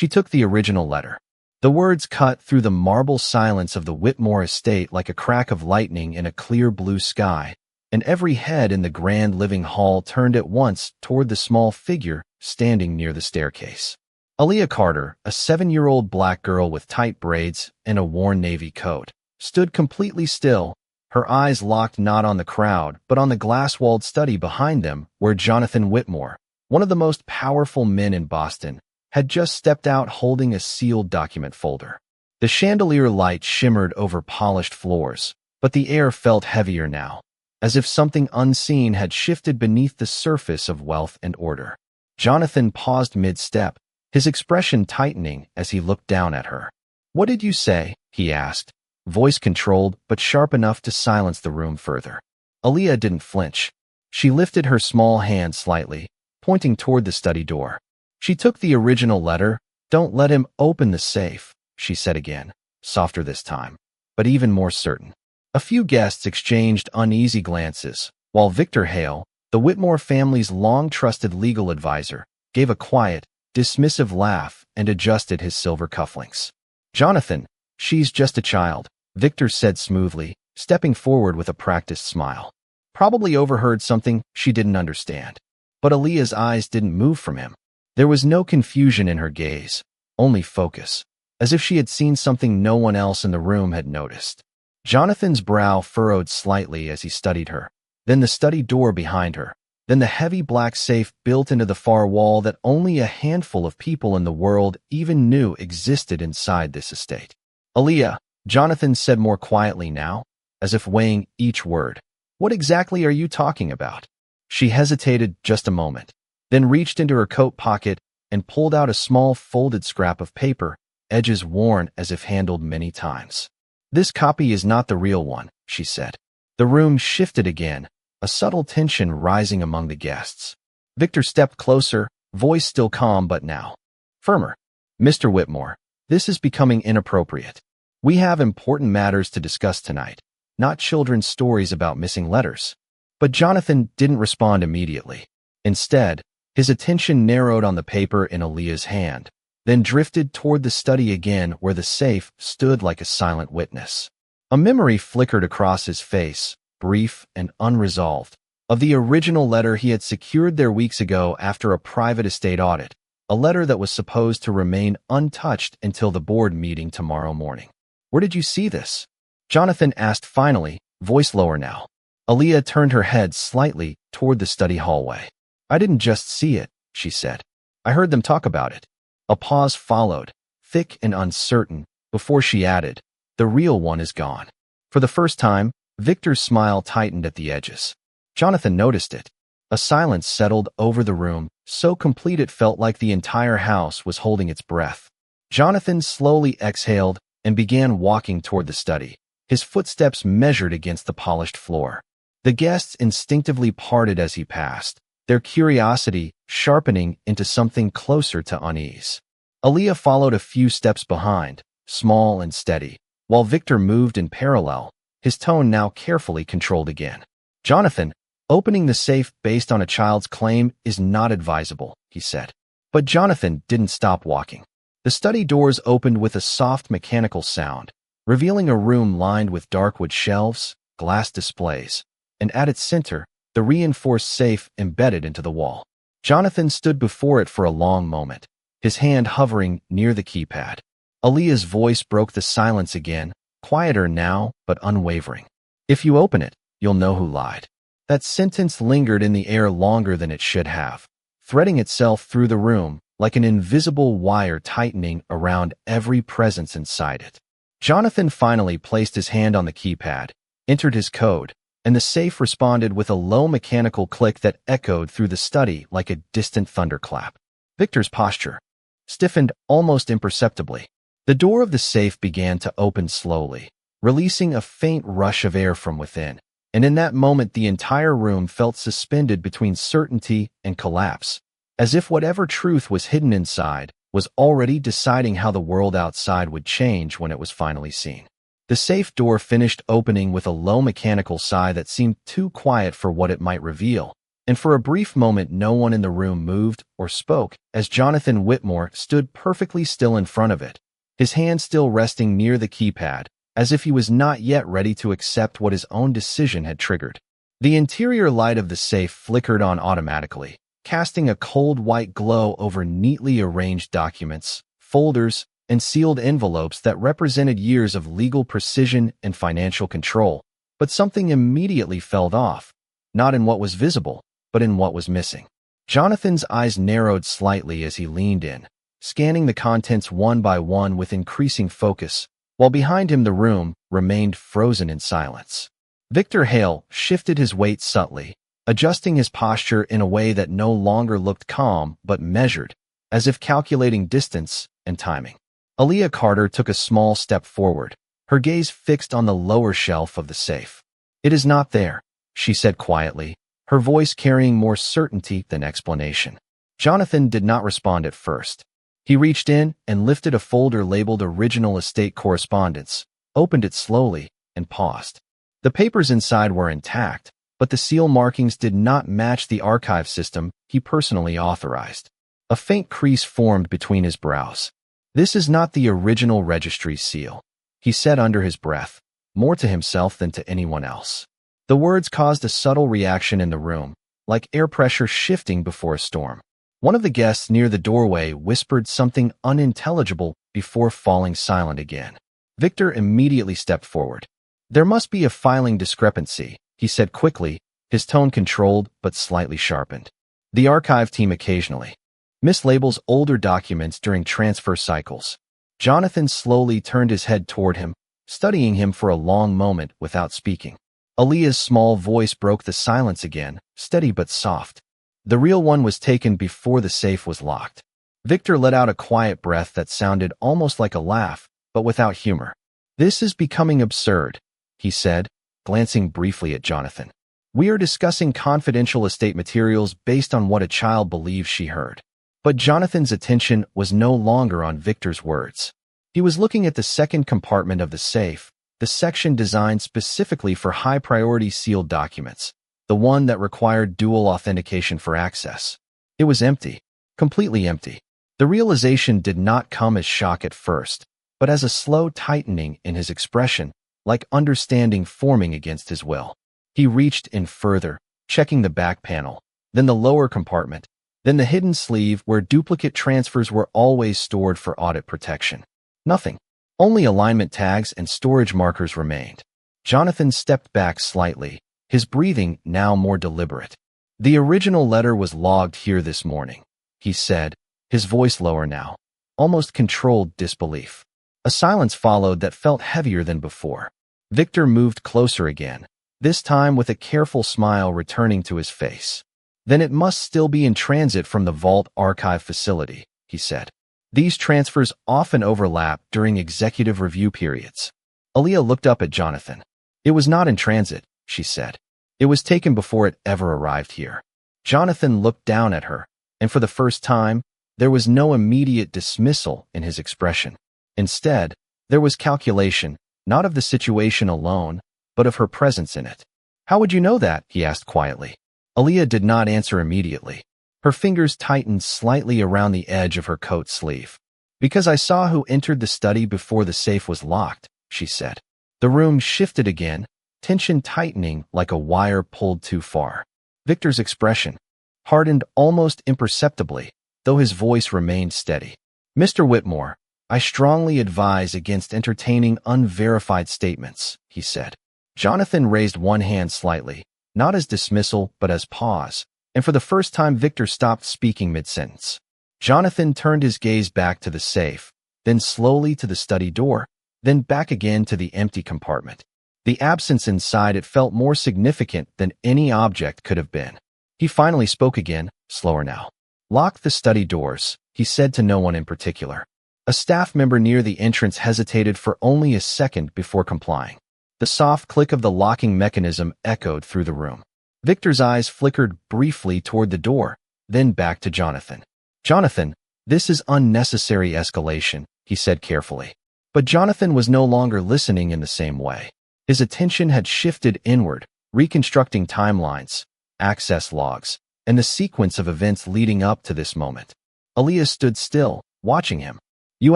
She took the original letter. The words cut through the marble silence of the Whitmore estate like a crack of lightning in a clear blue sky, and every head in the grand living hall turned at once toward the small figure standing near the staircase. Aaliyah Carter, a 7-year-old black girl with tight braids and a worn navy coat, stood completely still, her eyes locked not on the crowd but on the glass-walled study behind them where Jonathan Whitmore, one of the most powerful men in Boston, had just stepped out holding a sealed document folder. The chandelier light shimmered over polished floors, but the air felt heavier now, as if something unseen had shifted beneath the surface of wealth and order. Jonathan paused mid-step, his expression tightening as he looked down at her. "What did you say?" he asked, voice controlled but sharp enough to silence the room further. Aaliyah didn't flinch. She lifted her small hand slightly, pointing toward the study door. She took the original letter. "Don't let him open the safe," she said again, softer this time, but even more certain. A few guests exchanged uneasy glances, while Victor Hale, the Whitmore family's long-trusted legal advisor, gave a quiet, dismissive laugh and adjusted his silver cufflinks. "Jonathan, she's just a child," Victor said smoothly, stepping forward with a practiced smile. "Probably overheard something she didn't understand." But Aaliyah's eyes didn't move from him. There was no confusion in her gaze, only focus, as if she had seen something no one else in the room had noticed. Jonathan's brow furrowed slightly as he studied her, then the study door behind her, then the heavy black safe built into the far wall that only a handful of people in the world even knew existed inside this estate. "Aaliyah," Jonathan said more quietly now, as if weighing each word, "what exactly are you talking about?" She hesitated just a moment, then reached into her coat pocket and pulled out a small folded scrap of paper, edges worn as if handled many times. "This copy is not the real one," she said. The room shifted again, a subtle tension rising among the guests. Victor stepped closer, voice still calm but now firmer. "Mr. Whitmore, this is becoming inappropriate. We have important matters to discuss tonight, not children's stories about missing letters." But Jonathan didn't respond immediately. Instead, his attention narrowed on the paper in Aaliyah's hand, then drifted toward the study again where the safe stood like a silent witness. A memory flickered across his face, brief and unresolved, of the original letter he had secured there weeks ago after a private estate audit, a letter that was supposed to remain untouched until the board meeting tomorrow morning. "Where did you see this?" Jonathan asked finally, voice lower now. Aaliyah turned her head slightly toward the study hallway. "I didn't just see it," she said. "I heard them talk about it." A pause followed, thick and uncertain, before she added, "The real one is gone." For the first time, Victor's smile tightened at the edges. Jonathan noticed it. A silence settled over the room, so complete it felt like the entire house was holding its breath. Jonathan slowly exhaled and began walking toward the study, his footsteps measured against the polished floor. The guests instinctively parted as he passed, their curiosity sharpening into something closer to unease. Aaliyah followed a few steps behind, small and steady, while Victor moved in parallel, his tone now carefully controlled again. "Jonathan, opening the safe based on a child's claim is not advisable," he said. But Jonathan didn't stop walking. The study doors opened with a soft mechanical sound, revealing a room lined with dark wood shelves, glass displays, and at its center, the reinforced safe embedded into the wall. Jonathan stood before it for a long moment, his hand hovering near the keypad. Aaliyah's voice broke the silence again, quieter now but unwavering. "If you open it, you'll know who lied." That sentence lingered in the air longer than it should have, threading itself through the room like an invisible wire tightening around every presence inside it. Jonathan finally placed his hand on the keypad, entered his code, and the safe responded with a low mechanical click that echoed through the study like a distant thunderclap. Victor's posture stiffened almost imperceptibly. The door of the safe began to open slowly, releasing a faint rush of air from within, and in that moment the entire room felt suspended between certainty and collapse, as if whatever truth was hidden inside was already deciding how the world outside would change when it was finally seen. The safe door finished opening with a low mechanical sigh that seemed too quiet for what it might reveal, And for a brief moment no one in the room moved or spoke as Jonathan Whitmore stood perfectly still in front of it, his hand still resting near the keypad, as if he was not yet ready to accept what his own decision had triggered. The interior light of the safe flickered on automatically, casting a cold white glow over neatly arranged documents, folders, and sealed envelopes that represented years of legal precision and financial control. But something immediately fell off, not in what was visible, but in what was missing. Jonathan's eyes narrowed slightly as he leaned in, scanning the contents one by one with increasing focus, while behind him the room remained frozen in silence. Victor Hale shifted his weight subtly, adjusting his posture in a way that no longer looked calm but measured, as if calculating distance and timing. Aaliyah Carter took a small step forward, her gaze fixed on the lower shelf of the safe. "It is not there," she said quietly, her voice carrying more certainty than explanation. Jonathan did not respond at first. He reached in and lifted a folder labeled Original Estate Correspondence, opened it slowly, and paused. The papers inside were intact, but the seal markings did not match the archive system he personally authorized. A faint crease formed between his brows. "This is not the original registry seal," he said under his breath, more to himself than to anyone else. The words caused a subtle reaction in the room, like air pressure shifting before a storm. One of the guests near the doorway whispered something unintelligible before falling silent again. Victor immediately stepped forward. "There must be a filing discrepancy," he said quickly, his tone controlled but slightly sharpened. "The archive team occasionally mislabels older documents during transfer cycles." Jonathan slowly turned his head toward him, studying him for a long moment without speaking. Aaliyah's small voice broke the silence again, steady but soft. "The real one was taken before the safe was locked." Victor let out a quiet breath that sounded almost like a laugh, but without humor. "This is becoming absurd," he said, glancing briefly at Jonathan. "We are discussing confidential estate materials based on what a child believes she heard." But Jonathan's attention was no longer on Victor's words. He was looking at the second compartment of the safe, the section designed specifically for high-priority sealed documents, the one that required dual authentication for access. It was empty, completely empty. The realization did not come as shock at first, but as a slow tightening in his expression, like understanding forming against his will. He reached in further, checking the back panel, then the lower compartment, then the hidden sleeve where duplicate transfers were always stored for audit protection. Nothing. Only alignment tags and storage markers remained. Jonathan stepped back slightly, his breathing now more deliberate. "The original letter was logged here this morning," he said, his voice lower now, almost controlled disbelief. A silence followed that felt heavier than before. Victor moved closer again, this time with a careful smile returning to his face. "Then it must still be in transit from the Vault Archive facility," he said. "These transfers often overlap during executive review periods." Aaliyah looked up at Jonathan. "It was not in transit," she said. "It was taken before it ever arrived here." Jonathan looked down at her, and for the first time, there was no immediate dismissal in his expression. Instead, there was calculation, not of the situation alone, but of her presence in it. "How would you know that?" he asked quietly. Aaliyah did not answer immediately. Her fingers tightened slightly around the edge of her coat sleeve. "Because I saw who entered the study before the safe was locked," she said. The room shifted again, tension tightening like a wire pulled too far. Victor's expression hardened almost imperceptibly, though his voice remained steady. "Mr. Whitmore, I strongly advise against entertaining unverified statements," he said. Jonathan raised one hand slightly, not as dismissal but as pause, and for the first time Victor stopped speaking mid-sentence. Jonathan turned his gaze back to the safe, then slowly to the study door, then back again to the empty compartment. The absence inside it felt more significant than any object could have been. He finally spoke again, slower now. "Lock the study doors," he said to no one in particular. A staff member near the entrance hesitated for only a second before complying. The soft click of the locking mechanism echoed through the room. Victor's eyes flickered briefly toward the door, then back to Jonathan. "Jonathan, this is unnecessary escalation," he said carefully. But Jonathan was no longer listening in the same way. His attention had shifted inward, reconstructing timelines, access logs, and the sequence of events leading up to this moment. Aaliyah stood still, watching him. "You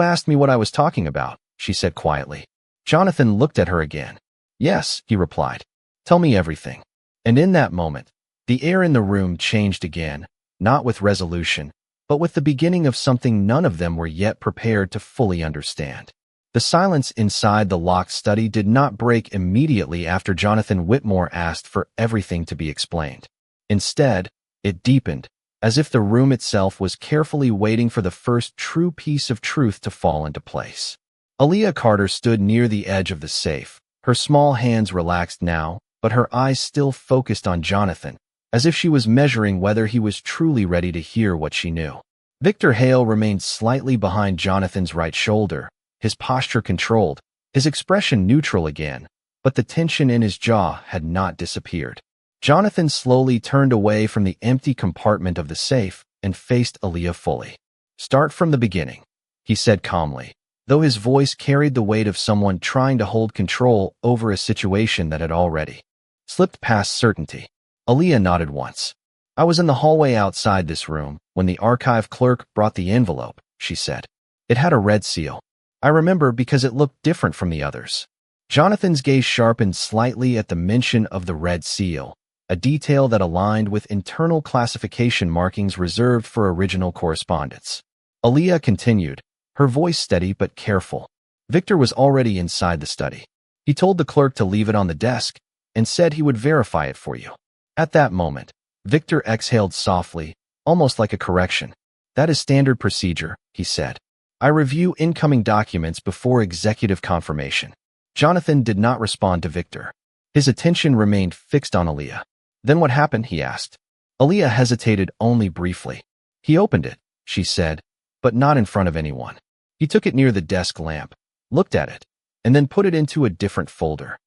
asked me what I was talking about," she said quietly. Jonathan looked at her again. "Yes," he replied. "Tell me everything." And in that moment, the air in the room changed again, not with resolution, but with the beginning of something none of them were yet prepared to fully understand. The silence inside the locked study did not break immediately after Jonathan Whitmore asked for everything to be explained. Instead, it deepened, as if the room itself was carefully waiting for the first true piece of truth to fall into place. Aaliyah Carter stood near the edge of the safe, her small hands relaxed now, but her eyes still focused on Jonathan, as if she was measuring whether he was truly ready to hear what she knew. Victor Hale remained slightly behind Jonathan's right shoulder, his posture controlled, his expression neutral again, but the tension in his jaw had not disappeared. Jonathan slowly turned away from the empty compartment of the safe and faced Aaliyah fully. "Start from the beginning," he said calmly, though his voice carried the weight of someone trying to hold control over a situation that had already slipped past certainty. Aaliyah nodded once. "I was in the hallway outside this room when the archive clerk brought the envelope," she said. "It had a red seal. I remember because it looked different from the others." Jonathan's gaze sharpened slightly at the mention of the red seal, a detail that aligned with internal classification markings reserved for original correspondence. Aaliyah continued, her voice steady but careful. "Victor was already inside the study. He told the clerk to leave it on the desk and said he would verify it for you." At that moment, Victor exhaled softly, almost like a correction. "That is standard procedure," he said. "I review incoming documents before executive confirmation." Jonathan did not respond to Victor. His attention remained fixed on Aaliyah. "Then what happened?" he asked. Aaliyah hesitated only briefly. "He opened it," she said, "but not in front of anyone. He took it near the desk lamp, looked at it, and then put it into a different folder."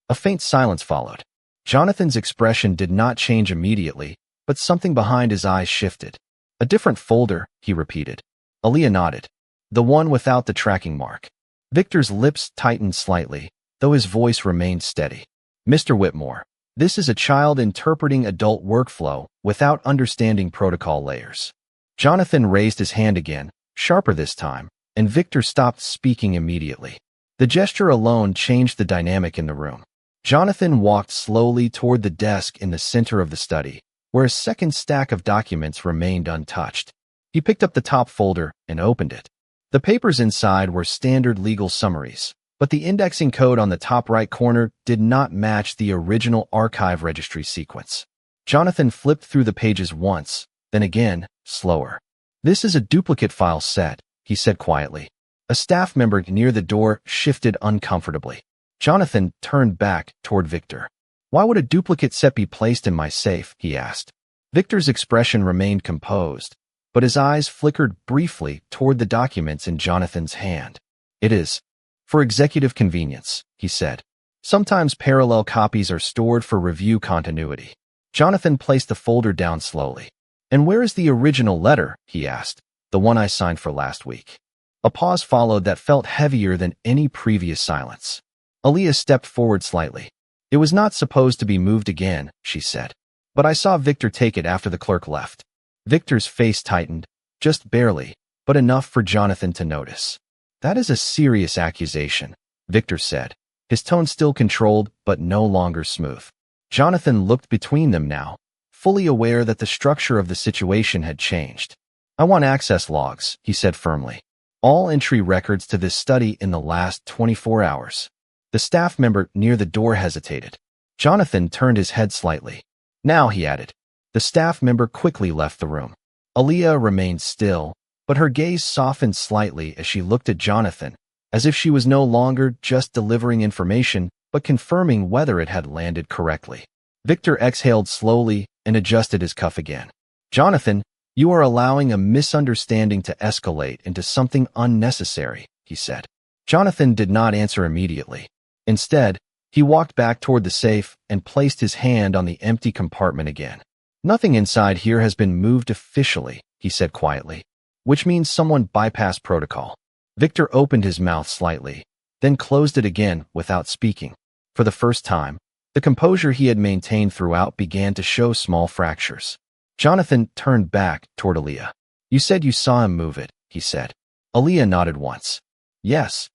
A faint silence followed. Jonathan's expression did not change immediately, but something behind his eyes shifted. "A different folder," he repeated. Aaliyah nodded. "The one without the tracking mark." Victor's lips tightened slightly, though his voice remained steady. "Mr. Whitmore, this is a child interpreting adult workflow without understanding protocol layers." Jonathan raised his hand again, sharper this time, and Victor stopped speaking immediately. The gesture alone changed the dynamic in the room. Jonathan walked slowly toward the desk in the center of the study, where a second stack of documents remained untouched. He picked up the top folder and opened it. The papers inside were standard legal summaries, but the indexing code on the top right corner did not match the original archive registry sequence. Jonathan flipped through the pages once, then again, slower. "This is a duplicate file set," he said quietly. A staff member near the door shifted uncomfortably. Jonathan turned back toward Victor. "Why would a duplicate set be placed in my safe?" he asked. Victor's expression remained composed, but his eyes flickered briefly toward the documents in Jonathan's hand. "It is for executive convenience," he said. "Sometimes parallel copies are stored for review continuity." Jonathan placed the folder down slowly. "And where is the original letter?" he asked. "The one I signed for last week." A pause followed that felt heavier than any previous silence. Aaliyah stepped forward slightly. "It was not supposed to be moved again," she said. "But I saw Victor take it after the clerk left." Victor's face tightened, just barely, but enough for Jonathan to notice. "That is a serious accusation," Victor said, his tone still controlled but no longer smooth. Jonathan looked between them now, fully aware that the structure of the situation had changed. "I want access logs," he said firmly. "All entry records to this study in the last 24 hours. The staff member near the door hesitated. Jonathan turned his head slightly. "Now," he added. The staff member quickly left the room. Aaliyah remained still, but her gaze softened slightly as she looked at Jonathan, as if she was no longer just delivering information, but confirming whether it had landed correctly. Victor exhaled slowly and adjusted his cuff again. "Jonathan, you are allowing a misunderstanding to escalate into something unnecessary," he said. Jonathan did not answer immediately. Instead, he walked back toward the safe and placed his hand on the empty compartment again. "Nothing inside here has been moved officially," he said quietly, "which means someone bypassed protocol." Victor opened his mouth slightly, then closed it again without speaking. For the first time, The composure he had maintained throughout began to show small fractures. Jonathan turned back toward Aaliyah. "You said you saw him move it," he said. Aaliyah nodded once. "Yes."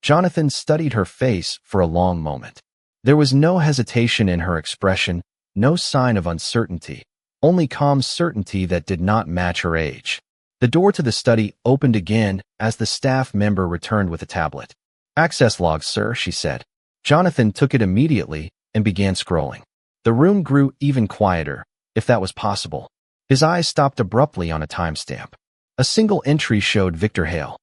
Jonathan studied her face for a long moment. There was no hesitation in her expression, no sign of uncertainty, only calm certainty that did not match her age. The door to the study opened again as the staff member returned with a tablet. "Access logs, sir," she said. Jonathan took it immediately and began scrolling. The room grew even quieter, if that was possible. His eyes stopped abruptly on a timestamp. A single entry showed Victor Hale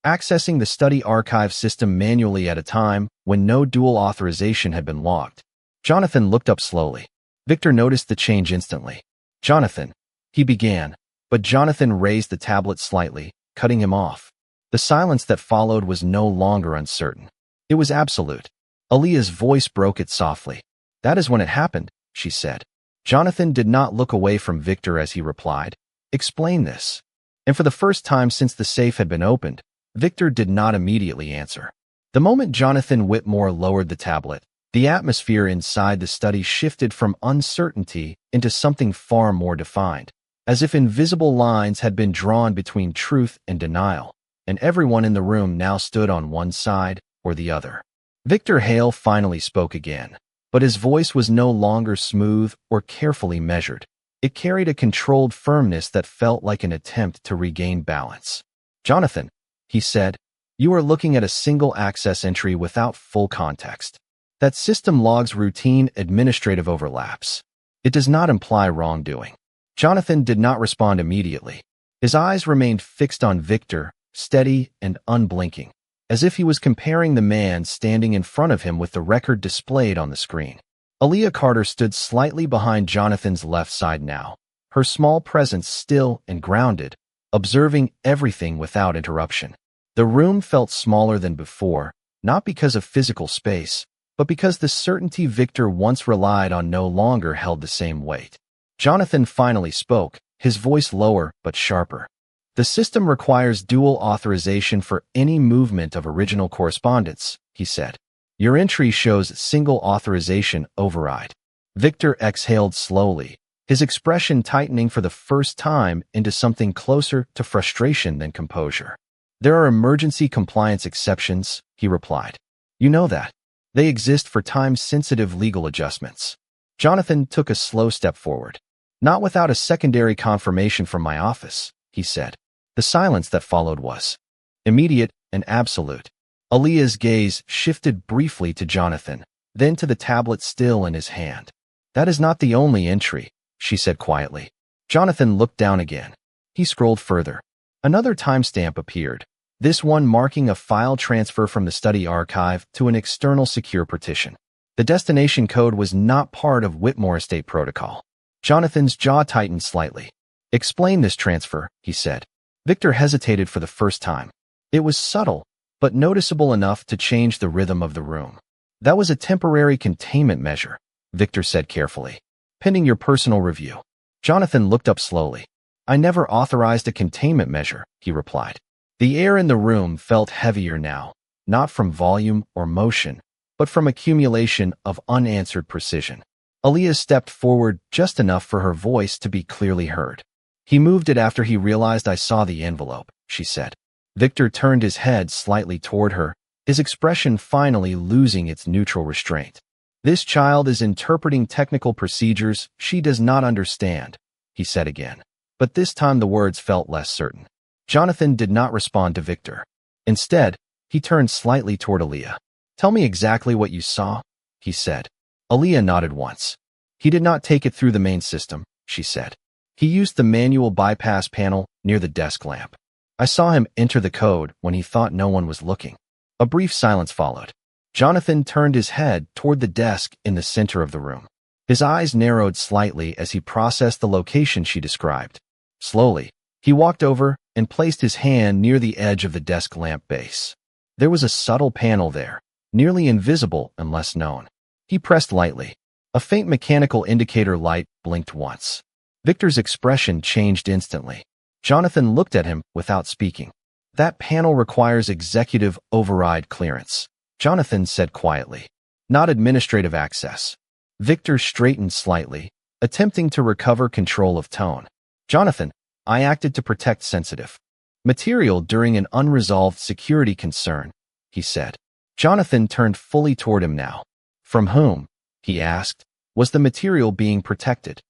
accessing the study archive system manually at a time when no dual authorization had been logged. Jonathan looked up slowly. Victor noticed the change instantly. "Jonathan," he began, but Jonathan raised the tablet slightly, cutting him off. The silence that followed was no longer uncertain. It was absolute. Aaliyah's voice broke it softly. "That is when it happened," she said. Jonathan did not look away from Victor as he replied, "Explain this." And for the first time since the safe had been opened, Victor did not immediately answer. The moment Jonathan Whitmore lowered the tablet, the atmosphere inside the study shifted from uncertainty into something far more defined, as if invisible lines had been drawn between truth and denial, and everyone in the room now stood on one side or the other. Victor Hale finally spoke again, but his voice was no longer smooth or carefully measured. It carried a controlled firmness that felt like an attempt to regain balance. "Jonathan," he said, "you are looking at a single access entry without full context. That system logs routine administrative overlaps. It does not imply wrongdoing." Jonathan did not respond immediately. His eyes remained fixed on Victor, steady and unblinking, as if he was comparing the man standing in front of him with the record displayed on the screen. Aaliyah Carter stood slightly behind Jonathan's left side now, her small presence still and grounded, observing everything without interruption. The room felt smaller than before, not because of physical space, but because the certainty Victor once relied on no longer held the same weight. Jonathan finally spoke, his voice lower but sharper. "The system requires dual authorization for any movement of original correspondence," he said. "Your entry shows single authorization override." Victor exhaled slowly, his expression tightening for the first time into something closer to frustration than composure. "There are emergency compliance exceptions," he replied. "You know that. They exist for time-sensitive legal adjustments." Jonathan took a slow step forward. "Not without a secondary confirmation from my office," he said. The silence that followed was immediate and absolute. Aaliyah's gaze shifted briefly to Jonathan, then to the tablet still in his hand. "That is not the only entry," she said quietly. Jonathan looked down again. He scrolled further. Another timestamp appeared, this one marking a file transfer from the study archive to an external secure partition. The destination code was not part of Whitmore Estate protocol. Jonathan's jaw tightened slightly. "Explain this transfer," he said. Victor hesitated for the first time. It was subtle, but noticeable enough to change the rhythm of the room. "That was a temporary containment measure," Victor said carefully. "Pending your personal review." Jonathan looked up slowly. "I never authorized a containment measure," he replied. The air in the room felt heavier now, not from volume or motion, but from accumulation of unanswered precision. Aaliyah stepped forward just enough for her voice to be clearly heard. "He moved it after he realized I saw the envelope," she said. Victor turned his head slightly toward her, his expression finally losing its neutral restraint. "This child is interpreting technical procedures she does not understand," he said again. But this time the words felt less certain. Jonathan did not respond to Victor. Instead, he turned slightly toward Aaliyah. "Tell me exactly what you saw," he said. Aaliyah nodded once. "He did not take it through the main system," she said. "He used the manual bypass panel near the desk lamp. I saw him enter the code when he thought no one was looking." A brief silence followed. Jonathan turned his head toward the desk in the center of the room. His eyes narrowed slightly as he processed the location she described. Slowly, he walked over and placed his hand near the edge of the desk lamp base. There was a subtle panel there, nearly invisible unless known. He pressed lightly. A faint mechanical indicator light blinked once. Victor's expression changed instantly. Jonathan looked at him without speaking. "That panel requires executive override clearance," Jonathan said quietly. "Not administrative access." Victor straightened slightly, attempting to recover control of tone. Jonathan, I acted to protect sensitive material during an unresolved security concern, he said. Jonathan turned fully toward him now. From whom, he asked, was the material being protected?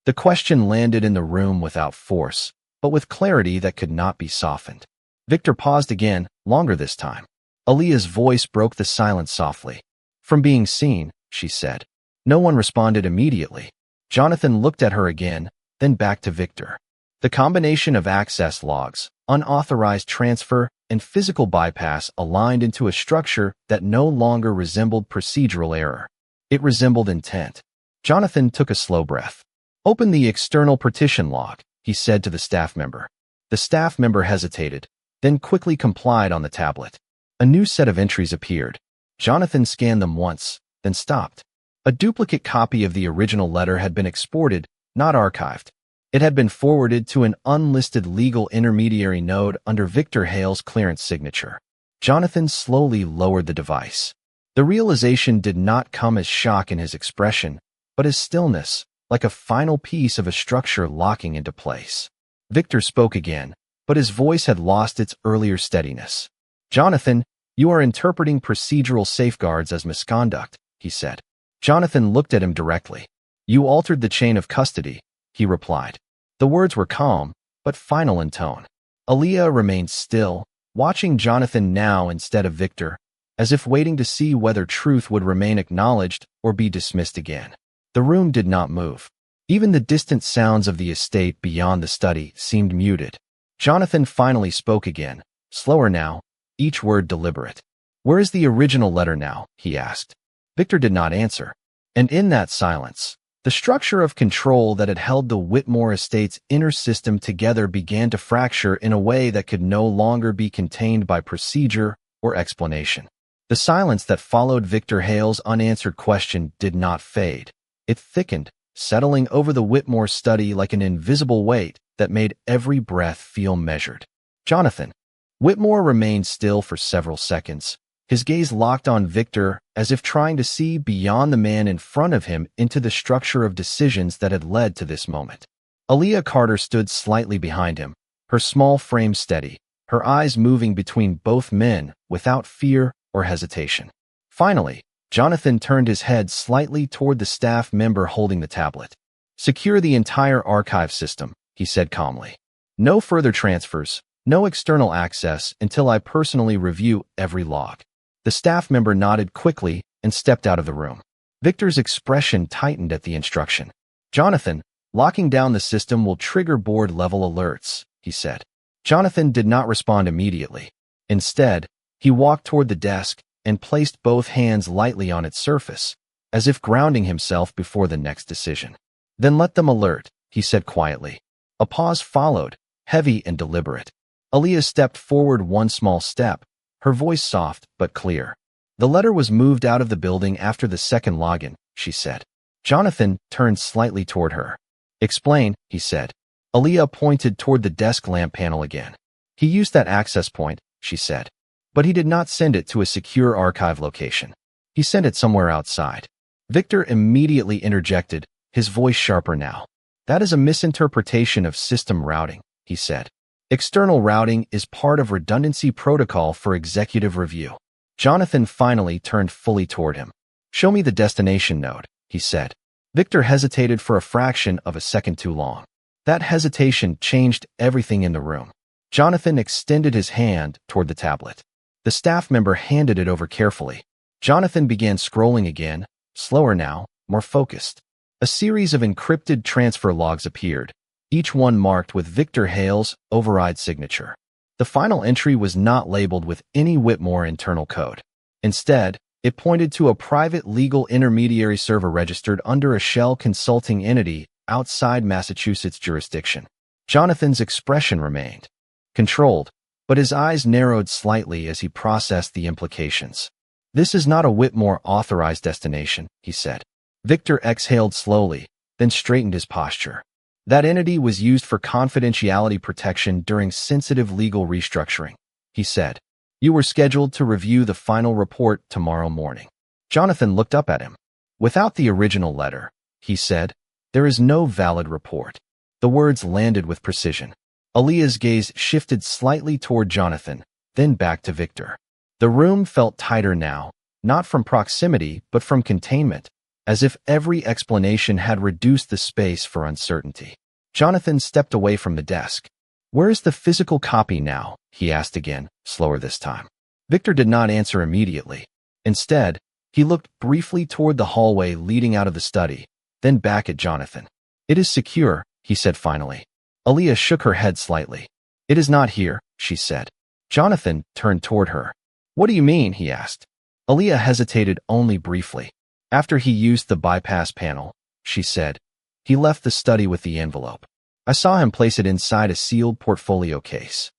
The question landed in the room without force, but with clarity that could not be softened. Victor paused again, longer this time. Aaliyah's voice broke the silence softly. From being seen, she said. No one responded immediately. Jonathan looked at her again, then back to Victor. The combination of access logs, unauthorized transfer, and physical bypass aligned into a structure that no longer resembled procedural error. It resembled intent. Jonathan took a slow breath. Open the external partition log, he said to the staff member. The staff member hesitated, then quickly complied on the tablet. A new set of entries appeared. Jonathan scanned them once, then stopped. A duplicate copy of the original letter had been exported, not archived. It had been forwarded to an unlisted legal intermediary node under Victor Hale's clearance signature. Jonathan slowly lowered the device. The realization did not come as shock in his expression, but as stillness, like a final piece of a structure locking into place. Victor spoke again, but his voice had lost its earlier steadiness. Jonathan, you are interpreting procedural safeguards as misconduct, he said. Jonathan looked at him directly. You altered the chain of custody, he replied. The words were calm, but final in tone. Aaliyah remained still, watching Jonathan now instead of Victor, as if waiting to see whether truth would remain acknowledged or be dismissed again. The room did not move. Even the distant sounds of the estate beyond the study seemed muted. Jonathan finally spoke again, slower now, each word deliberate. Where is the original letter now? He asked. Victor did not answer. And in that silence, the structure of control that had held the Whitmore estate's inner system together began to fracture in a way that could no longer be contained by procedure or explanation. The silence that followed Victor Hale's unanswered question did not fade. It thickened, settling over the Whitmore study like an invisible weight that made every breath feel measured. Jonathan. Whitmore remained still for several seconds, his gaze locked on Victor as if trying to see beyond the man in front of him into the structure of decisions that had led to this moment. Aaliyah Carter stood slightly behind him, her small frame steady, her eyes moving between both men without fear or hesitation. Finally, Jonathan turned his head slightly toward the staff member holding the tablet. Secure the entire archive system, he said calmly. No further transfers, no external access until I personally review every log. The staff member nodded quickly and stepped out of the room. Victor's expression tightened at the instruction. Jonathan, locking down the system will trigger board-level alerts, he said. Jonathan did not respond immediately. Instead, he walked toward the desk and placed both hands lightly on its surface, as if grounding himself before the next decision. Then let them alert, he said quietly. A pause followed, heavy and deliberate. Aaliyah stepped forward one small step, her voice soft but clear. The letter was moved out of the building after the second login, she said. Jonathan turned slightly toward her. Explain, he said. Aaliyah pointed toward the desk lamp panel again. He used that access point, she said. But he did not send it to a secure archive location. He sent it somewhere outside. Victor immediately interjected, his voice sharper now. That is a misinterpretation of system routing, he said. External routing is part of redundancy protocol for executive review. Jonathan finally turned fully toward him. Show me the destination node, he said. Victor hesitated for a fraction of a second too long. That hesitation changed everything in the room. Jonathan extended his hand toward the tablet. The staff member handed it over carefully. Jonathan began scrolling again, slower now, more focused. A series of encrypted transfer logs appeared, each one marked with Victor Hale's override signature. The final entry was not labeled with any Whitmore internal code. Instead, it pointed to a private legal intermediary server registered under a shell consulting entity outside Massachusetts jurisdiction. Jonathan's expression remained controlled, but his eyes narrowed slightly as he processed the implications. This is not a Whitmore authorized destination, he said. Victor exhaled slowly, then straightened his posture. That entity was used for confidentiality protection during sensitive legal restructuring, he said. You were scheduled to review the final report tomorrow morning. Jonathan looked up at him. Without the original letter, he said, there is no valid report. The words landed with precision. Aaliyah's gaze shifted slightly toward Jonathan, then back to Victor. The room felt tighter now, not from proximity but from containment, as if every explanation had reduced the space for uncertainty. Jonathan stepped away from the desk. "Where is the physical copy now?" he asked again, slower this time. Victor did not answer immediately. Instead, he looked briefly toward the hallway leading out of the study, then back at Jonathan. "It is secure," he said finally. Aaliyah shook her head slightly. "It is not here," she said. Jonathan turned toward her. "What do you mean?" he asked. Aaliyah hesitated only briefly. "After he used the bypass panel," she said, "he left the study with the envelope. I saw him place it inside a sealed portfolio case."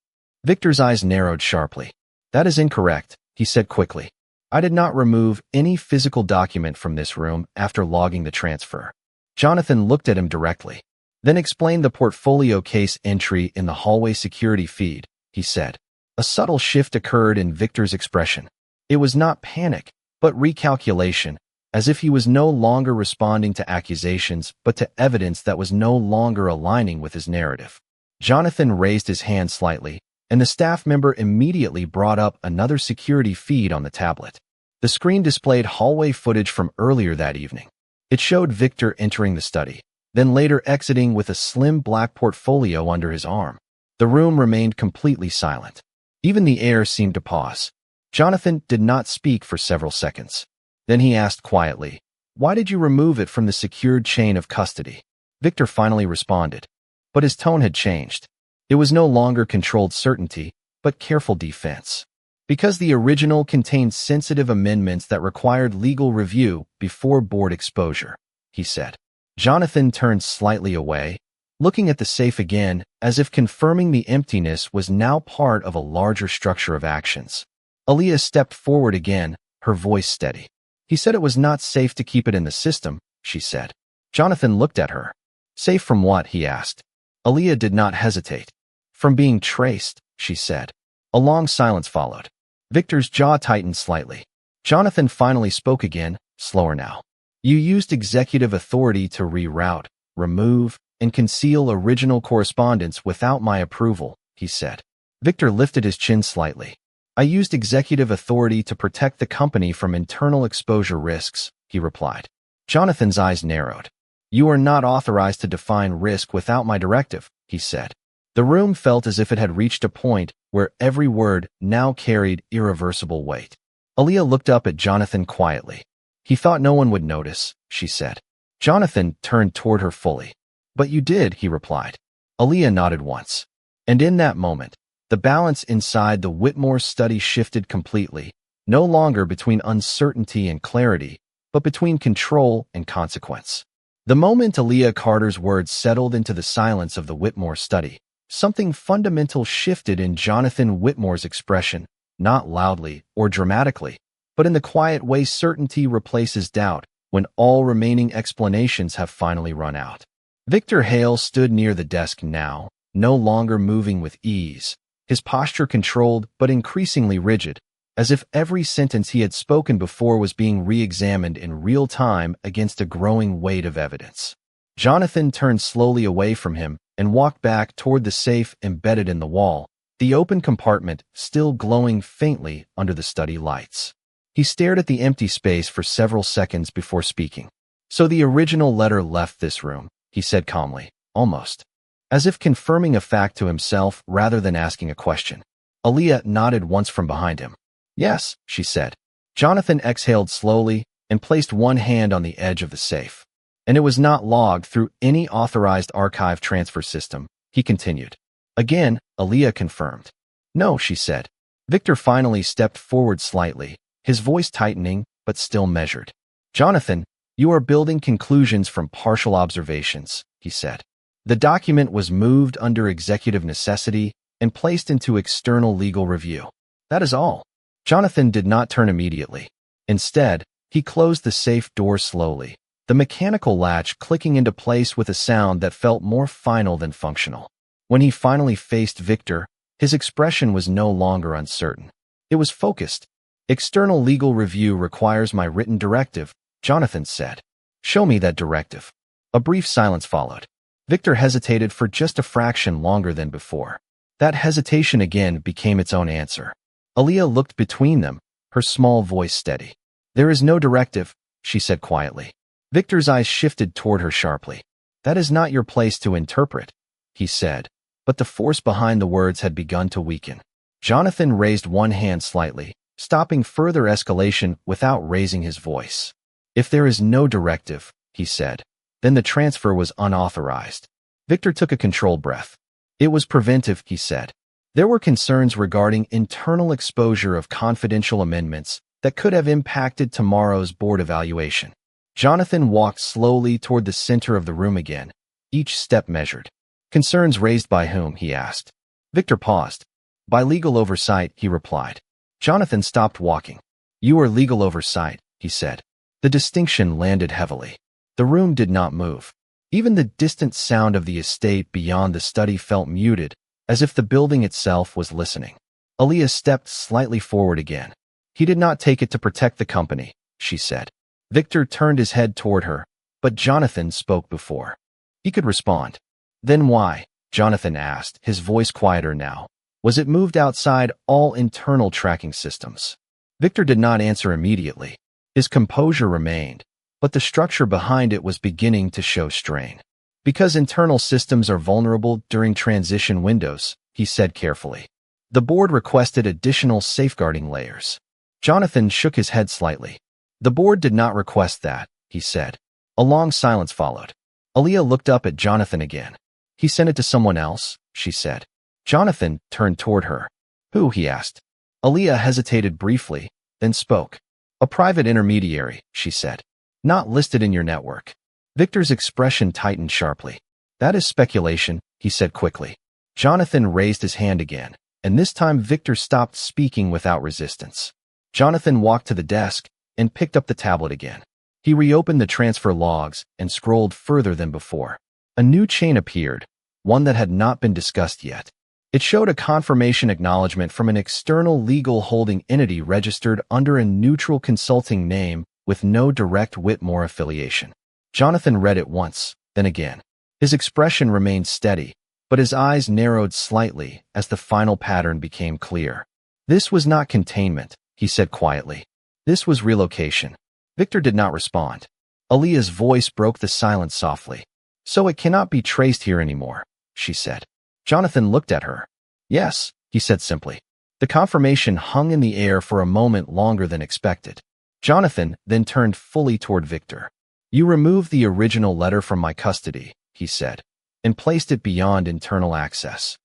Victor's eyes narrowed sharply. "That is incorrect," he said quickly. "I did not remove any physical document from this room after logging the transfer." Jonathan looked at him directly, then explained the portfolio case entry in the hallway security feed, he said. A subtle shift occurred in Victor's expression. It was not panic, but recalculation, as if he was no longer responding to accusations but to evidence that was no longer aligning with his narrative. Jonathan raised his hand slightly, and the staff member immediately brought up another security feed on the tablet. The screen displayed hallway footage from earlier that evening. It showed Victor entering the study, then later exiting with a slim black portfolio under his arm. The room remained completely silent. Even the air seemed to pause. Jonathan did not speak for several seconds. Then he asked quietly, "Why did you remove it from the secured chain of custody?" Victor finally responded, but his tone had changed. It was no longer controlled certainty, but careful defense. "Because the original contained sensitive amendments that required legal review before board exposure," he said. Jonathan turned slightly away, looking at the safe again, as if confirming the emptiness was now part of a larger structure of actions. Aaliyah stepped forward again, her voice steady. "He said it was not safe to keep it in the system," she said. Jonathan looked at her. "Safe from what?" he asked. Aaliyah did not hesitate. "From being traced," she said. A long silence followed. Victor's jaw tightened slightly. Jonathan finally spoke again, slower now. "You used executive authority to reroute, remove, and conceal original correspondence without my approval," he said. Victor lifted his chin slightly. "I used executive authority to protect the company from internal exposure risks," he replied. Jonathan's eyes narrowed. "You are not authorized to define risk without my directive," he said. The room felt as if it had reached a point where every word now carried irreversible weight. Aaliyah looked up at Jonathan quietly. "He thought no one would notice," she said. Jonathan turned toward her fully. "But you did," he replied. Aaliyah nodded once. And in that moment, the balance inside the Whitmore study shifted completely, no longer between uncertainty and clarity, but between control and consequence. The moment Aaliyah Carter's words settled into the silence of the Whitmore study, something fundamental shifted in Jonathan Whitmore's expression, not loudly or dramatically, but in the quiet way certainty replaces doubt when all remaining explanations have finally run out. Victor Hale stood near the desk now, no longer moving with ease, his posture controlled but increasingly rigid, as if every sentence he had spoken before was being re-examined in real time against a growing weight of evidence. Jonathan turned slowly away from him and walked back toward the safe embedded in the wall, the open compartment still glowing faintly under the study lights. He stared at the empty space for several seconds before speaking. "So the original letter left this room," he said calmly, almost as if confirming a fact to himself rather than asking a question. Aaliyah nodded once from behind him. "Yes," she said. Jonathan exhaled slowly and placed one hand on the edge of the safe. "And it was not logged through any authorized archive transfer system," he continued. Again, Aaliyah confirmed. "No," she said. Victor finally stepped forward slightly, his voice tightening but still measured. "Jonathan, you are building conclusions from partial observations," he said. "The document was moved under executive necessity and placed into external legal review. That is all." Jonathan did not turn immediately. Instead, he closed the safe door slowly, the mechanical latch clicking into place with a sound that felt more final than functional. When he finally faced Victor, his expression was no longer uncertain. It was focused. "External legal review requires my written directive," Jonathan said. Show me that directive. A brief silence followed. Victor hesitated for just a fraction longer than before. That hesitation again became its own answer. Aaliyah looked between them, her small voice steady. There is no directive, she said quietly. Victor's eyes shifted toward her sharply. That is not your place to interpret, he said, but the force behind the words had begun to weaken. Jonathan raised one hand slightly, stopping further escalation without raising his voice. If there is no directive, he said, then the transfer was unauthorized. Victor took a controlled breath. It was preventive, he said. There were concerns regarding internal exposure of confidential amendments that could have impacted tomorrow's board evaluation. Jonathan walked slowly toward the center of the room again, each step measured. Concerns raised by whom, he asked. Victor paused. By legal oversight, he replied. Jonathan stopped walking. You are legal oversight, he said. The distinction landed heavily. The room did not move. Even the distant sound of the estate beyond the study felt muted, as if the building itself was listening. Aaliyah stepped slightly forward again. He did not take it to protect the company, she said. Victor turned his head toward her, but Jonathan spoke before he could respond. Then why? Jonathan asked, his voice quieter now. Was it moved outside all internal tracking systems? Victor did not answer immediately. His composure remained, but the structure behind it was beginning to show strain. Because internal systems are vulnerable during transition windows, he said carefully. The board requested additional safeguarding layers. Jonathan shook his head slightly. The board did not request that, he said. A long silence followed. Aaliyah looked up at Jonathan again. He sent it to someone else, she said. Jonathan turned toward her. Who? He asked. Aaliyah hesitated briefly, then spoke. A private intermediary, she said. Not listed in your network. Victor's expression tightened sharply. That is speculation, he said quickly. Jonathan raised his hand again, and this time Victor stopped speaking without resistance. Jonathan walked to the desk and picked up the tablet again. He reopened the transfer logs and scrolled further than before. A new chain appeared, one that had not been discussed yet. It showed a confirmation acknowledgement from an external legal holding entity registered under a neutral consulting name with no direct Whitmore affiliation. Jonathan read it once, then again. His expression remained steady, but his eyes narrowed slightly as the final pattern became clear. This was not containment, he said quietly. This was relocation. Victor did not respond. Aaliyah's voice broke the silence softly. So it cannot be traced here anymore, she said. Jonathan looked at her. Yes, he said simply. The confirmation hung in the air for a moment longer than expected. Jonathan then turned fully toward Victor. You removed the original letter from my custody, he said, and placed it beyond internal access.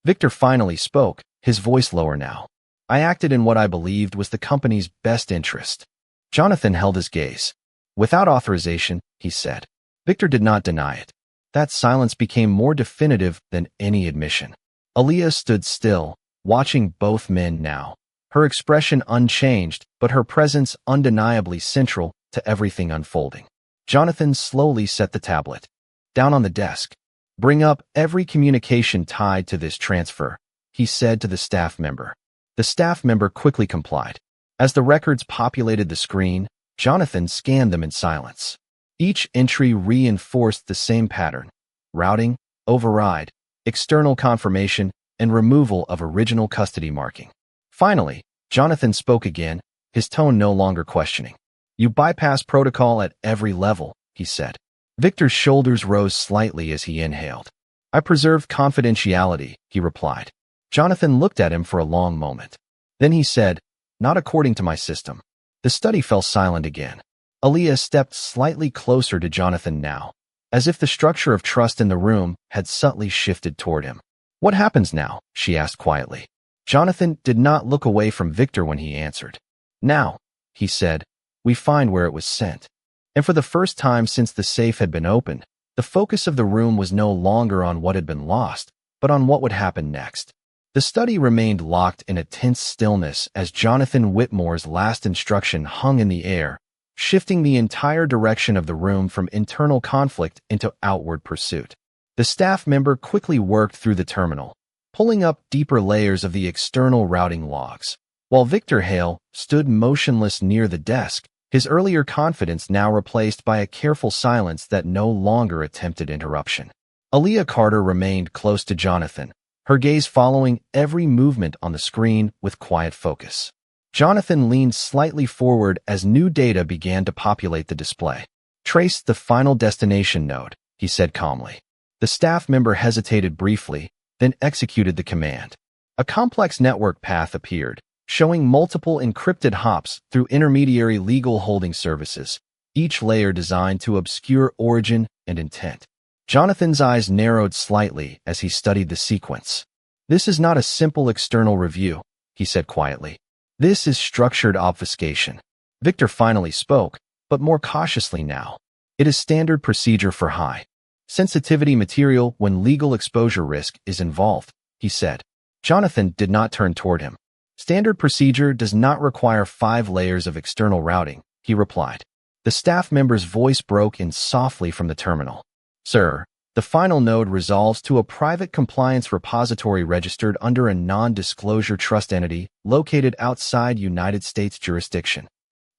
Victor finally spoke, his voice lower now. I acted in what I believed was the company's best interest. Jonathan held his gaze. Without authorization, he said. Victor did not deny it. That silence became more definitive than any admission. Aaliyah stood still, watching both men now. Her expression unchanged, but her presence undeniably central to everything unfolding. Jonathan slowly set the tablet down on the desk. Bring up every communication tied to this transfer, he said to the staff member. The staff member quickly complied. As the records populated the screen, Jonathan scanned them in silence. Each entry reinforced the same pattern: routing, override, external confirmation, and removal of original custody marking. Finally, Jonathan spoke again, his tone no longer questioning. You bypass protocol at every level, he said. Victor's shoulders rose slightly as he inhaled. I preserved confidentiality, he replied. Jonathan looked at him for a long moment. Then he said, not according to my system. The study fell silent again. Aaliyah stepped slightly closer to Jonathan now, as if the structure of trust in the room had subtly shifted toward him. What happens now? She asked quietly. Jonathan did not look away from Victor when he answered. Now, he said, we find where it was sent. And for the first time since the safe had been opened, the focus of the room was no longer on what had been lost, but on what would happen next. The study remained locked in a tense stillness as Jonathan Whitmore's last instruction hung in the air, shifting the entire direction of the room from internal conflict into outward pursuit. The staff member quickly worked through the terminal, pulling up deeper layers of the external routing logs, while Victor Hale stood motionless near the desk, his earlier confidence now replaced by a careful silence that no longer attempted interruption. Aaliyah Carter remained close to Jonathan, her gaze following every movement on the screen with quiet focus. Jonathan leaned slightly forward as new data began to populate the display. "Trace the final destination node," he said calmly. The staff member hesitated briefly, then executed the command. A complex network path appeared, showing multiple encrypted hops through intermediary legal holding services, each layer designed to obscure origin and intent. Jonathan's eyes narrowed slightly as he studied the sequence. "This is not a simple external review," he said quietly. "This is structured obfuscation." Victor finally spoke, but more cautiously now. "It is standard procedure for high sensitivity material when legal exposure risk is involved," he said. Jonathan did not turn toward him. "Standard procedure does not require 5 layers of external routing," he replied. The staff member's voice broke in softly from the terminal. "Sir, the final node resolves to a private compliance repository registered under a non-disclosure trust entity located outside United States jurisdiction."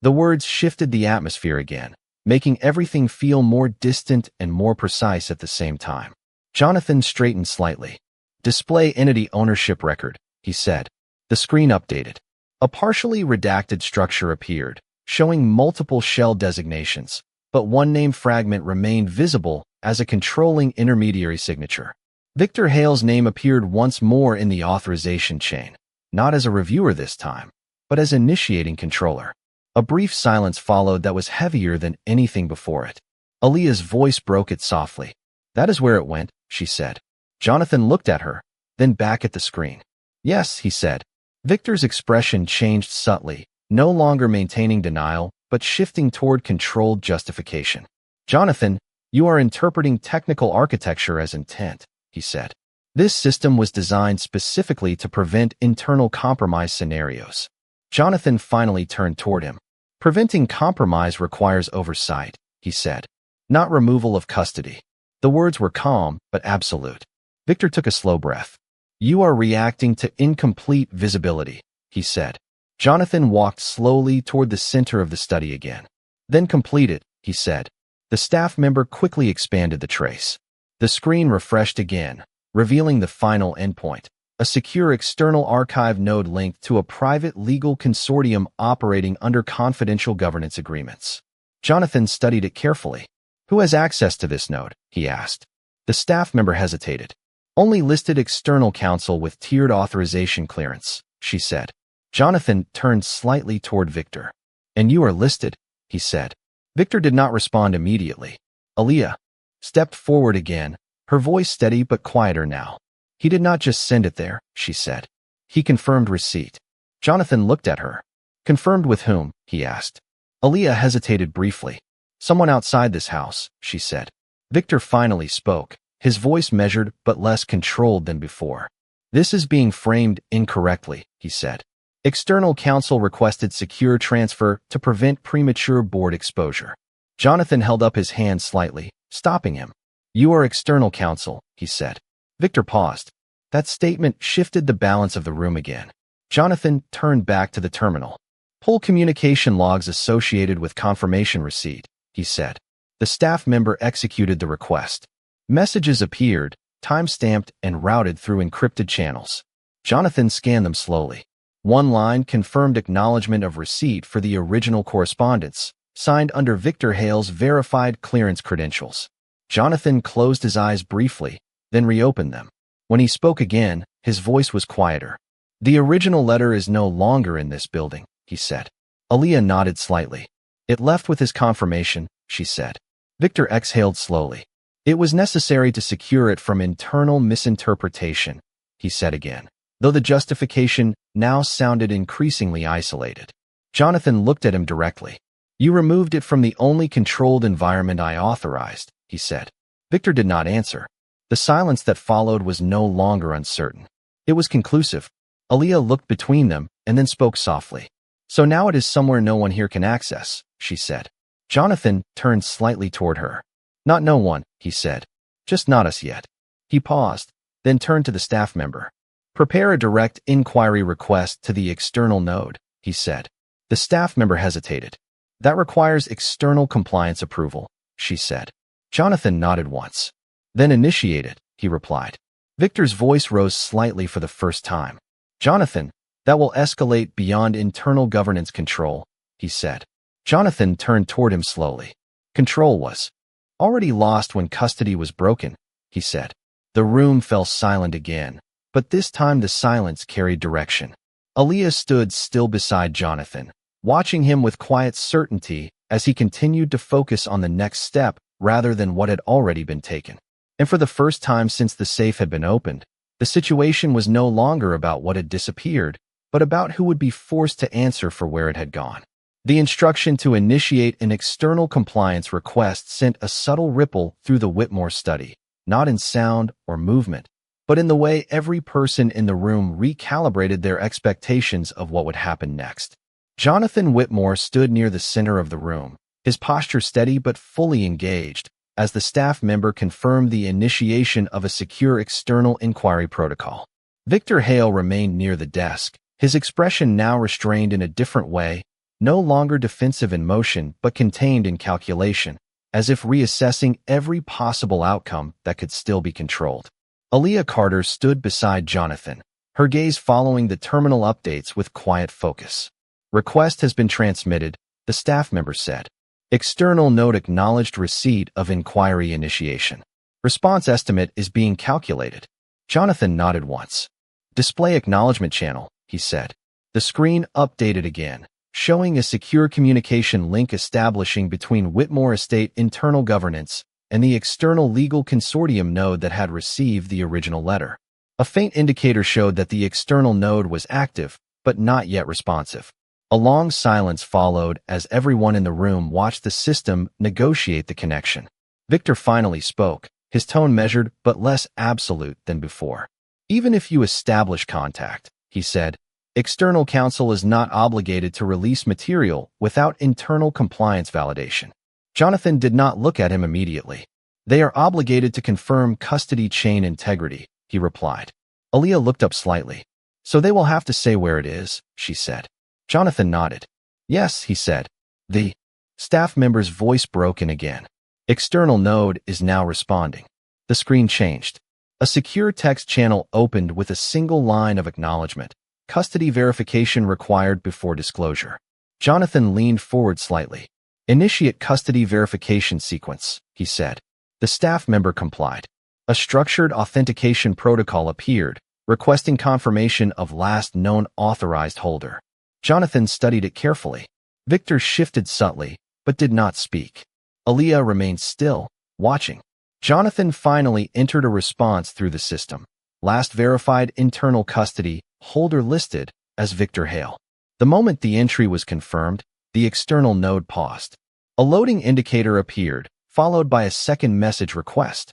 The words shifted the atmosphere again, making everything feel more distant and more precise at the same time. Jonathan straightened slightly. "Display entity ownership record," he said. The screen updated. A partially redacted structure appeared, showing multiple shell designations, but one name fragment remained visible as a controlling intermediary signature. Victor Hale's name appeared once more in the authorization chain, not as a reviewer this time, but as initiating controller. A brief silence followed that was heavier than anything before it. Aaliyah's voice broke it softly. "That is where it went," she said. Jonathan looked at her, then back at the screen. "Yes," he said. Victor's expression changed subtly, no longer maintaining denial, but shifting toward controlled justification. "Jonathan, you are interpreting technical architecture as intent," he said. "This system was designed specifically to prevent internal compromise scenarios." Jonathan finally turned toward him. "Preventing compromise requires oversight," he said, "not removal of custody." The words were calm, but absolute. Victor took a slow breath. "You are reacting to incomplete visibility," he said. Jonathan walked slowly toward the center of the study again. "Then complete it," he said. The staff member quickly expanded the trace. The screen refreshed again, revealing the final endpoint, a secure external archive node linked to a private legal consortium operating under confidential governance agreements. Jonathan studied it carefully. "Who has access to this node?" he asked. The staff member hesitated. "Only listed external counsel with tiered authorization clearance," she said. Jonathan turned slightly toward Victor. "And you are listed," he said. Victor did not respond immediately. Aaliyah stepped forward again, her voice steady but quieter now. "He did not just send it there," she said. "He confirmed receipt." Jonathan looked at her. "Confirmed with whom?" he asked. Aaliyah hesitated briefly. "Someone outside this house," she said. Victor finally spoke, his voice measured but less controlled than before. "This is being framed incorrectly," he said. "External counsel requested secure transfer to prevent premature board exposure." Jonathan held up his hand slightly, stopping him. "You are external counsel," he said. Victor paused. That statement shifted the balance of the room again. Jonathan turned back to the terminal. "Pull communication logs associated with confirmation receipt," he said. The staff member executed the request. Messages appeared, time-stamped and routed through encrypted channels. Jonathan scanned them slowly. One line confirmed acknowledgement of receipt for the original correspondence, signed under Victor Hale's verified clearance credentials. Jonathan closed his eyes briefly, then reopened them. When he spoke again, his voice was quieter. "The original letter is no longer in this building," he said. Aaliyah nodded slightly. "It left with his confirmation," she said. Victor exhaled slowly. "It was necessary to secure it from internal misinterpretation," he said again, though the justification now sounded increasingly isolated. Jonathan looked at him directly. "You removed it from the only controlled environment I authorized," he said. Victor did not answer. The silence that followed was no longer uncertain. It was conclusive. Aaliyah looked between them and then spoke softly. "So now it is somewhere no one here can access," she said. Jonathan turned slightly toward her. "Not no one," he said. "Just not us yet." He paused, then turned to the staff member. "Prepare a direct inquiry request to the external node," he said. The staff member hesitated. That requires external compliance approval, she said. Jonathan nodded once. Then initiate it, he replied. Victor's voice rose slightly for the first time. Jonathan, that will escalate beyond internal governance control, he said. Jonathan turned toward him slowly. Control was already lost when custody was broken, he said. The room fell silent again, but this time the silence carried direction. Aaliyah stood still beside Jonathan, watching him with quiet certainty as he continued to focus on the next step rather than what had already been taken. And for the first time since the safe had been opened, the situation was no longer about what had disappeared, but about who would be forced to answer for where it had gone. The instruction to initiate an external compliance request sent a subtle ripple through the Whitmore study, not in sound or movement, but in the way every person in the room recalibrated their expectations of what would happen next. Jonathan Whitmore stood near the center of the room, his posture steady but fully engaged, as the staff member confirmed the initiation of a secure external inquiry protocol. Victor Hale remained near the desk, his expression now restrained in a different way, no longer defensive in motion but contained in calculation, as if reassessing every possible outcome that could still be controlled. Aaliyah Carter stood beside Jonathan, her gaze following the terminal updates with quiet focus. Request has been transmitted, the staff member said. External note acknowledged receipt of inquiry initiation. Response estimate is being calculated. Jonathan nodded once. Display acknowledgement channel, he said. The screen updated again, showing a secure communication link establishing between Whitmore Estate internal governance and the external legal consortium node that had received the original letter. A faint indicator showed that the external node was active, but not yet responsive. A long silence followed as everyone in the room watched the system negotiate the connection. Victor finally spoke, his tone measured but less absolute than before. Even if you establish contact, he said, external counsel is not obligated to release material without internal compliance validation. Jonathan did not look at him immediately. They are obligated to confirm custody chain integrity, he replied. Aaliyah looked up slightly. So they will have to say where it is, she said. Jonathan nodded. Yes, he said. The staff member's voice broke in again. External node is now responding. The screen changed. A secure text channel opened with a single line of acknowledgement. Custody verification required before disclosure. Jonathan leaned forward slightly. Initiate custody verification sequence, he said. The staff member complied. A structured authentication protocol appeared, requesting confirmation of last known authorized holder. Jonathan studied it carefully. Victor shifted subtly, but did not speak. Aaliyah remained still, watching. Jonathan finally entered a response through the system. Last verified internal custody, holder listed as Victor Hale. The moment the entry was confirmed, the external node paused. A loading indicator appeared, followed by a second message request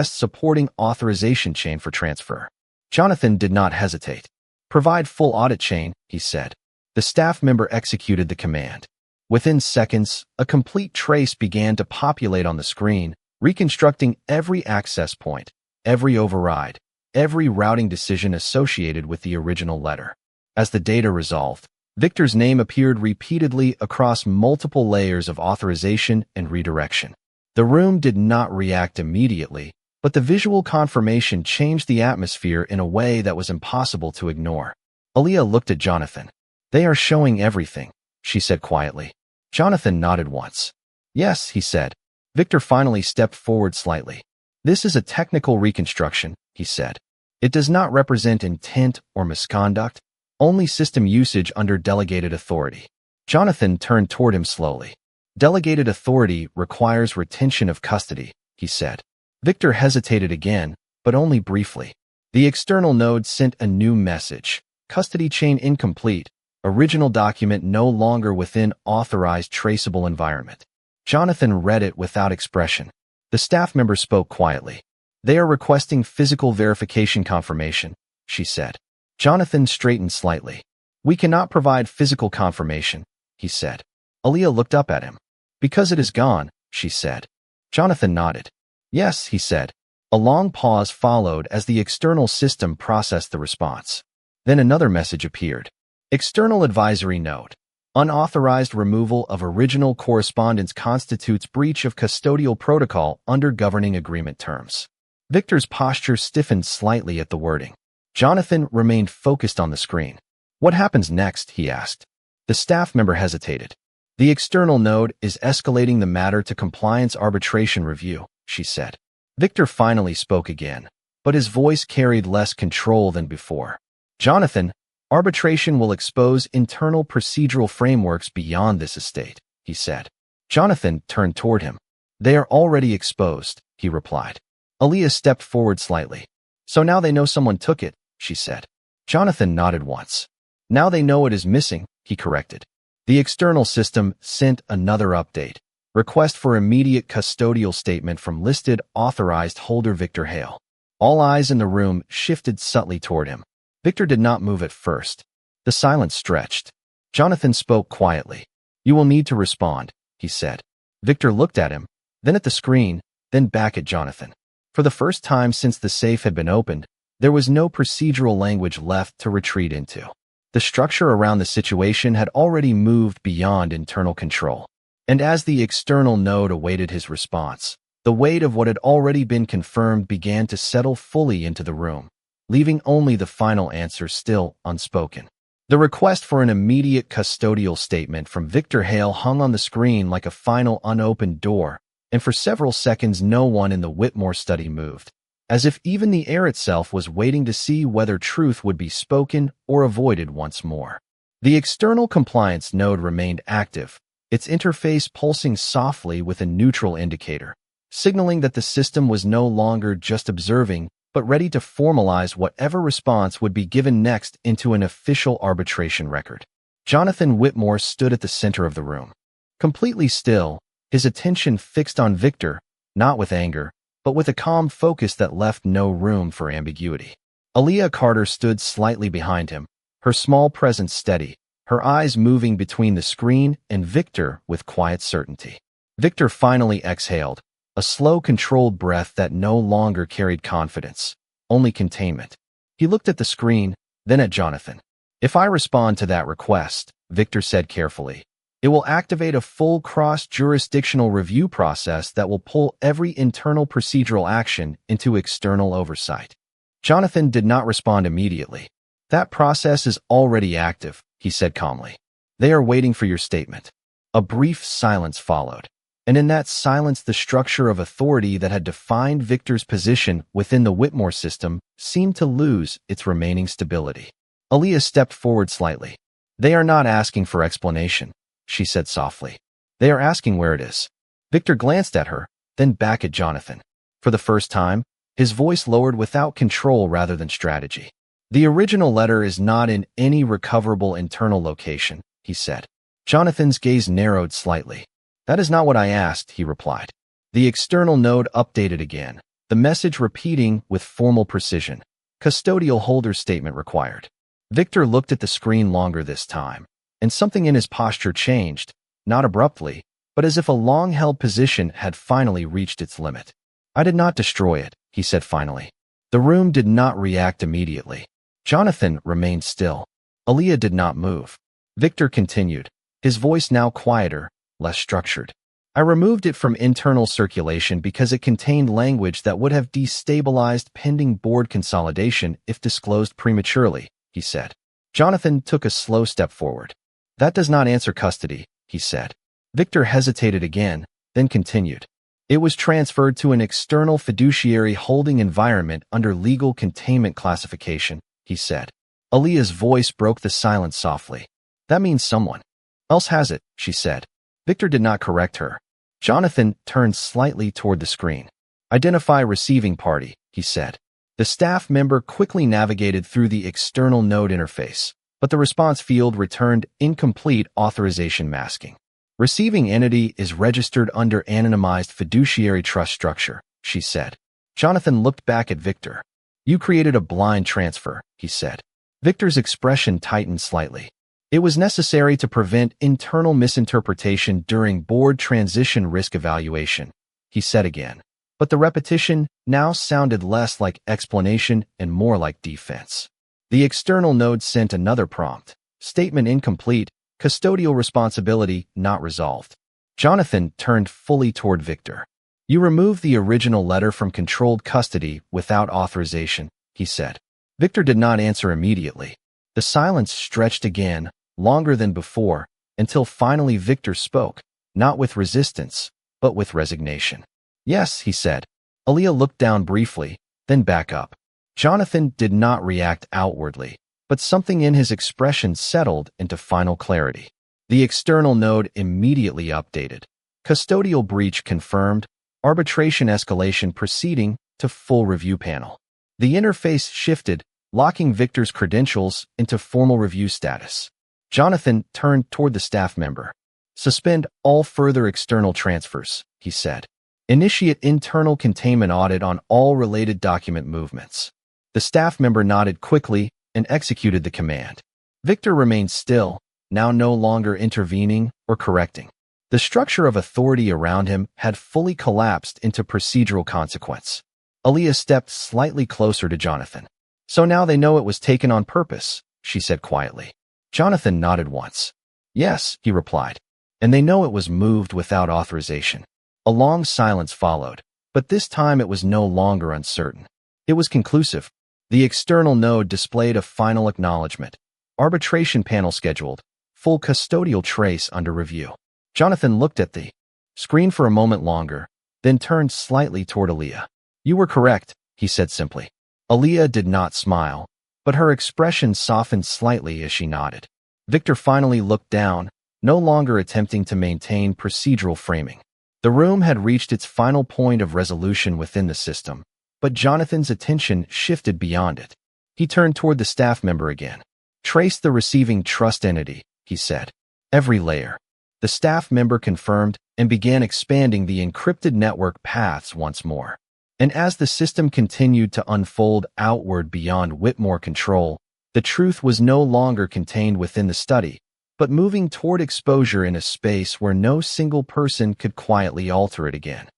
supporting authorization chain for transfer. Jonathan did not hesitate. Provide full audit chain, he said. The staff member executed the command. Within seconds, a complete trace began to populate on the screen, reconstructing every access point, every override, every routing decision associated with the original letter. As the data resolved, Victor's name appeared repeatedly across multiple layers of authorization and redirection. The room did not react immediately, but the visual confirmation changed the atmosphere in a way that was impossible to ignore. Aaliyah looked at Jonathan. They are showing everything, she said quietly. Jonathan nodded once. Yes, he said. Victor finally stepped forward slightly. This is a technical reconstruction, he said. It does not represent intent or misconduct, only system usage under delegated authority. Jonathan turned toward him slowly. Delegated authority requires retention of custody, he said. Victor hesitated again, but only briefly. The external node sent a new message. Custody chain incomplete. Original document no longer within authorized traceable environment. Jonathan read it without expression. The staff member spoke quietly. They are requesting physical verification confirmation, she said. Jonathan straightened slightly. We cannot provide physical confirmation, he said. Aaliyah looked up at him. Because it is gone, she said. Jonathan nodded. Yes, he said. A long pause followed as the external system processed the response. Then another message appeared. External advisory note. Unauthorized removal of original correspondence constitutes breach of custodial protocol under governing agreement terms. Victor's posture stiffened slightly at the wording. Jonathan remained focused on the screen. What happens next? He asked. The staff member hesitated. The external node is escalating the matter to compliance arbitration review, she said. Victor finally spoke again, but his voice carried less control than before. Jonathan, arbitration will expose internal procedural frameworks beyond this estate, he said. Jonathan turned toward him. They are already exposed, he replied. Aaliyah stepped forward slightly. So now they know someone took it, she said. Jonathan nodded once. Now they know it is missing, he corrected. The external system sent another update. Request for immediate custodial statement from listed authorized holder Victor Hale. All eyes in the room shifted subtly toward him. Victor did not move at first. The silence stretched. Jonathan spoke quietly. You will need to respond, he said. Victor looked at him, then at the screen, then back at Jonathan. For the first time since the safe had been opened, there was no procedural language left to retreat into. The structure around the situation had already moved beyond internal control. And as the external node awaited his response, the weight of what had already been confirmed began to settle fully into the room, leaving only the final answer still unspoken. The request for an immediate custodial statement from Victor Hale hung on the screen like a final unopened door, and for several seconds no one in the Whitmore study moved, as if even the air itself was waiting to see whether truth would be spoken or avoided once more. The external compliance node remained active, its interface pulsing softly with a neutral indicator, signaling that the system was no longer just observing, but ready to formalize whatever response would be given next into an official arbitration record. Jonathan Whitmore stood at the center of the room. Completely still, his attention fixed on Victor, not with anger, but with a calm focus that left no room for ambiguity. Aaliyah Carter stood slightly behind him, her small presence steady, her eyes moving between the screen and Victor with quiet certainty. Victor finally exhaled, a slow, controlled breath that no longer carried confidence, only containment. He looked at the screen, then at Jonathan. If I respond to that request, Victor said carefully, it will activate a full cross-jurisdictional review process that will pull every internal procedural action into external oversight. Jonathan did not respond immediately. That process is already active, he said calmly. They are waiting for your statement. A brief silence followed, and in that silence the structure of authority that had defined Victor's position within the Whitmore system seemed to lose its remaining stability. Aaliyah stepped forward slightly. They are not asking for explanation, she said softly. They are asking where it is. Victor glanced at her, then back at Jonathan. For the first time, his voice lowered without control rather than strategy. The original letter is not in any recoverable internal location, he said. Jonathan's gaze narrowed slightly. That is not what I asked, he replied. The external node updated again, the message repeating with formal precision. Custodial holder statement required. Victor looked at the screen longer this time, and something in his posture changed, not abruptly, but as if a long-held position had finally reached its limit. I did not destroy it, he said finally. The room did not react immediately. Jonathan remained still. Aaliyah did not move. Victor continued, his voice now quieter, less structured. I removed it from internal circulation because it contained language that would have destabilized pending board consolidation if disclosed prematurely, he said. Jonathan took a slow step forward. That does not answer custody, he said. Victor hesitated again, then continued. It was transferred to an external fiduciary holding environment under legal containment classification, he said. Aaliyah's voice broke the silence softly. That means someone else has it, she said. Victor did not correct her. Jonathan turned slightly toward the screen. Identify receiving party, he said. The staff member quickly navigated through the external node interface, but the response field returned incomplete authorization masking. Receiving entity is registered under anonymized fiduciary trust structure, she said. Jonathan looked back at Victor. You created a blind transfer, he said. Victor's expression tightened slightly. It was necessary to prevent internal misinterpretation during board transition risk evaluation, he said again. But the repetition now sounded less like explanation and more like defense. The external node sent another prompt. Statement incomplete. Custodial responsibility not resolved. Jonathan turned fully toward Victor. You removed the original letter from controlled custody without authorization, he said. Victor did not answer immediately. The silence stretched again, longer than before, until finally Victor spoke, not with resistance, but with resignation. Yes, he said. Aaliyah looked down briefly, then back up. Jonathan did not react outwardly, but something in his expression settled into final clarity. The external node immediately updated. Custodial breach confirmed, arbitration escalation proceeding to full review panel. The interface shifted, locking Victor's credentials into formal review status. Jonathan turned toward the staff member. Suspend all further external transfers, he said. Initiate internal containment audit on all related document movements. The staff member nodded quickly and executed the command. Victor remained still, now no longer intervening or correcting. The structure of authority around him had fully collapsed into procedural consequence. Aaliyah stepped slightly closer to Jonathan. So now they know it was taken on purpose, she said quietly. Jonathan nodded once. Yes, he replied. And they know it was moved without authorization. A long silence followed, but this time it was no longer uncertain. It was conclusive. The external node displayed a final acknowledgement. Arbitration panel scheduled. Full custodial trace under review. Jonathan looked at the screen for a moment longer, then turned slightly toward Aaliyah. You were correct, he said simply. Aaliyah did not smile, but her expression softened slightly as she nodded. Victor finally looked down, no longer attempting to maintain procedural framing. The room had reached its final point of resolution within the system, but Jonathan's attention shifted beyond it. He turned toward the staff member again. Trace the receiving trust entity, he said. Every layer. The staff member confirmed and began expanding the encrypted network paths once more. And as the system continued to unfold outward beyond Whitmore control, the truth was no longer contained within the study, but moving toward exposure in a space where no single person could quietly alter it again.